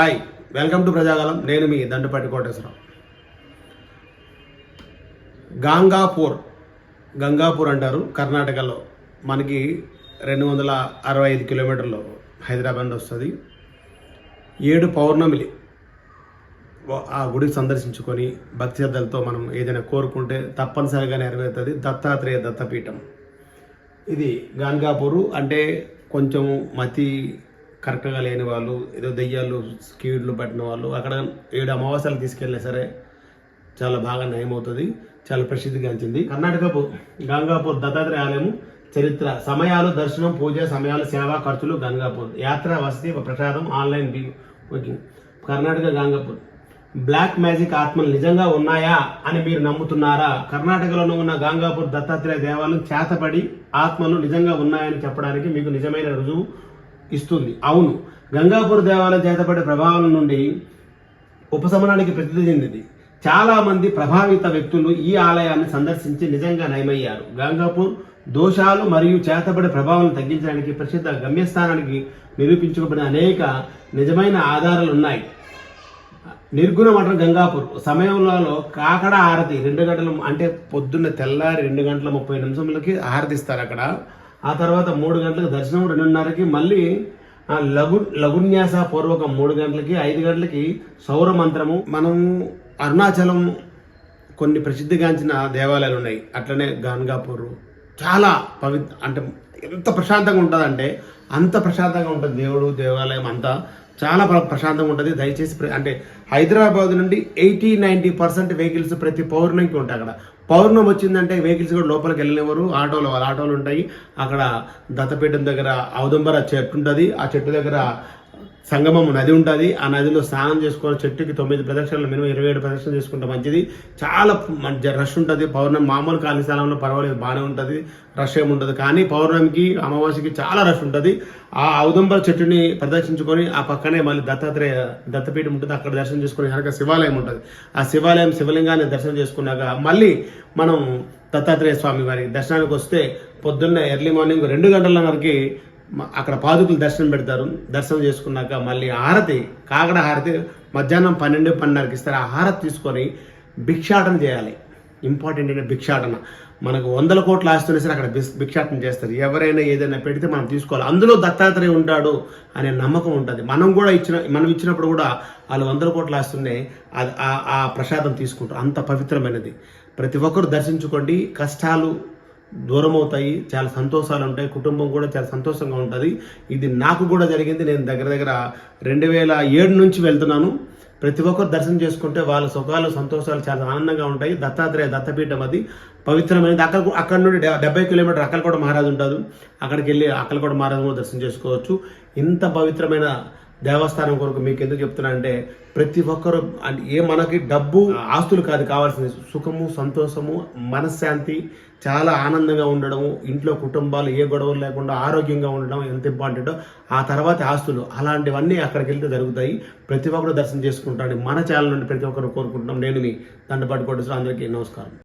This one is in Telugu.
Hi, welcome to Prajagalam. నేను మీ దండుపాటి కోటేశ్వరరావు. గంగాపూర్ అంటారు కర్ణాటకలో. మనకి 265 కిలోమీటర్లు హైదరాబాద్ వస్తుంది. 7 పౌర్ణమిలి ఆ గుడికి సందర్శించుకొని భక్తి శ్రద్ధలతో మనం ఏదైనా కోరుకుంటే తప్పనిసరిగా నెరవేరుతుంది. దత్తాత్రేయ దత్తపీఠం ఇది. గంగాపూర్ అంటే కొంచెం మతి కరెక్ట్గా లేని వాళ్ళు, ఏదో దెయ్యాలు స్కీడ్లు పట్టిన వాళ్ళు అక్కడ 7 అమావాస్యలు తీసుకెళ్ళినా సరే చాలా బాగా నయమవుతుంది. చాలా ప్రసిద్ధిగాంచింది. కర్ణాటకపు గంగాపూర్ దత్తాత్రేయ ఆలయం చరిత్ర, సమయాలు, దర్శనం, పూజ సమయాలు, సేవా ఖర్చులు. గంగాపూర్ యాత్ర, వసతి, ప్రసాదం, online booking. Karnataka Gangapur. Black magic ఆత్మలు నిజంగా ఉన్నాయా అని మీరు నమ్ముతున్నారా? కర్ణాటకలో ఉన్న గంగాపూర్ దత్తాత్రేయ దేవాలయం చేతపడి ఆత్మలు నిజంగా ఉన్నాయని చెప్పడానికి మీకు నిజమైన రుజువు ఇస్తుంది. అవును, గంగాపూర్ దేవాలయం చేతపడే ప్రభావం నుండి ఉపశమనానికి ప్రసిద్ధి చెందింది. చాలా మంది ప్రభావిత వ్యక్తులు ఈ ఆలయాన్ని సందర్శించి నిజంగా నయమయ్యారు. గంగాపూర్ దోషాలు మరియు చేతబడి ప్రభావం తగ్గించడానికి ప్రసిద్ధ గమ్యస్థానానికి నిరూపించబడిన అనేక నిజమైన ఆధారాలు ఉన్నాయి. నిర్గుణ మఠం గంగాపూర్ సమయంలో కాకడ హారతి 2 గంటలు, అంటే పొద్దున్న తెల్లారి 2 గంటల 30 నిమిషములకి హారతిస్తారు అక్కడ. ఆ తర్వాత 3 గంటలకు దర్శనం, 2:30కి మళ్ళీ లఘున్యాస పూర్వకం 3 గంటలకి, 5 గంటలకి సౌర మంత్రము. మనం అరుణాచలం కొన్ని ప్రసిద్ధిగాంచిన దేవాలయాలు ఉన్నాయి. అట్లనే గంగాపూర్ చాలా అంటే ఎంత ప్రశాంతంగా ఉంటుందంటే అంత ప్రశాంతంగా ఉంటుంది. దేవుడు దేవాలయం అంతా చాలా ప్రశాంతంగా ఉంటుంది. దయచేసి అంటే హైదరాబాద్ నుండి 80-90% వెహికల్స్ ప్రతి పౌర్ణమికి ఉంటాయి అక్కడ. పౌర్ణమి వచ్చిందంటే వెహికల్స్ కూడా లోపలికి వెళ్ళినవారు. ఆటోలు ఉంటాయి అక్కడ. దత్తపీఠం దగ్గర ఔదంబర చెట్టు ఉంటుంది. ఆ చెట్టు దగ్గర సంగమం నది ఉంటుంది. ఆ నదిలో స్నానం చేసుకొని చెట్టుకి 9 ప్రదక్షిణలు, మినిమం 27 ప్రదక్షిణలు చేసుకుంటే మంచిది. చాలా రష్ ఉంటుంది. పౌర్ణమి మామూలు ఖాళీ స్థలంలో పర్వాలేదు, బాగానే ఉంటుంది, రష్ ఏమి ఉంటుంది. కానీ పౌర్ణమికి, అమావాస్యకి చాలా రష్ ఉంటుంది. ఆ ఔదంబర చెట్టుని ప్రదర్శించుకొని ఆ పక్కనే మళ్ళీ దత్తపీఠం ఉంటుంది. అక్కడ దర్శనం చేసుకుని కనుక శివాలయం ఉంటుంది. ఆ శివలింగాన్ని దర్శనం చేసుకున్నాక మళ్ళీ మనం దత్తాత్రేయ స్వామి వారి దర్శనానికి వస్తే పొద్దున్న ఎర్లీ మార్నింగ్ 2 గంటలన్నరకి అక్కడ పాదుకులు దర్శనం పెడతారు. దర్శనం చేసుకున్నాక మళ్ళీ హారతి, కాకడ హారతి మధ్యాహ్నం 12-12:30కి ఇస్తారు. ఆ హారతి తీసుకొని భిక్షాటన చేయాలి. ఇంపార్టెంట్ అంటే భిక్షాటన. మనకు 100 కోట్ల ఆస్తులు సరే అక్కడ భిక్షాటన చేస్తారు. ఎవరైనా ఏదైనా పెడితే మనం తీసుకోవాలి. అందులో దత్తాత్రేయ ఉంటాడు అనే నమ్మకం ఉంటుంది. మనం ఇచ్చినప్పుడు కూడా వాళ్ళు 100 కోట్ల ఆస్తుల్ని ఆ ప్రసాదం తీసుకుంటారు. అంత పవిత్రమైనది. ప్రతి ఒక్కరు దర్శించుకోండి. కష్టాలు దూరం అవుతాయి, చాలా సంతోషాలు ఉంటాయి, కుటుంబం కూడా చాలా సంతోషంగా ఉంటుంది. ఇది నాకు కూడా జరిగింది. నేను దగ్గర 2007 నుంచి వెళ్తున్నాను. ప్రతి ఒక్కరు దర్శనం చేసుకుంటే వాళ్ళ సుఖాలు, సంతోషాలు చాలా ఆనందంగా ఉంటాయి. దత్తాత్రేయ దత్తపీఠం అది పవిత్రమైనది. అక్కడ నుండి 70 కిలోమీటర్ అక్కలకోట మహారాజు ఉంటారు. అక్కడికి వెళ్ళి అక్కలకోట మహారాజు కూడా దర్శనం చేసుకోవచ్చు. ఇంత పవిత్రమైన దేవస్థానం కొరకు మీకు ఎందుకు చెప్తున్నా అంటే ప్రతి ఒక్కరు మనకి డబ్బు, ఆస్తులు కాదు కావాల్సింది, సుఖము, సంతోషము, మనశ్శాంతి, చాలా ఆనందంగా ఉండడము, ఇంట్లో కుటుంబాలు ఏ గొడవలు లేకుండా ఆరోగ్యంగా ఉండడం ఎంత ఇంపార్టెంటో. ఆ తర్వాత ఆస్తులు, అలాంటివన్నీ అక్కడికి వెళ్తే జరుగుతాయి. ప్రతి ఒక్కరు దర్శనం చేసుకుంటాను. మన ఛానల్ నుండి ప్రతి ఒక్కరు కోరుకుంటున్నాం. నేను మీ దండుపాటి కోటేశ్వరరావు. అందరికీ నమస్కారం.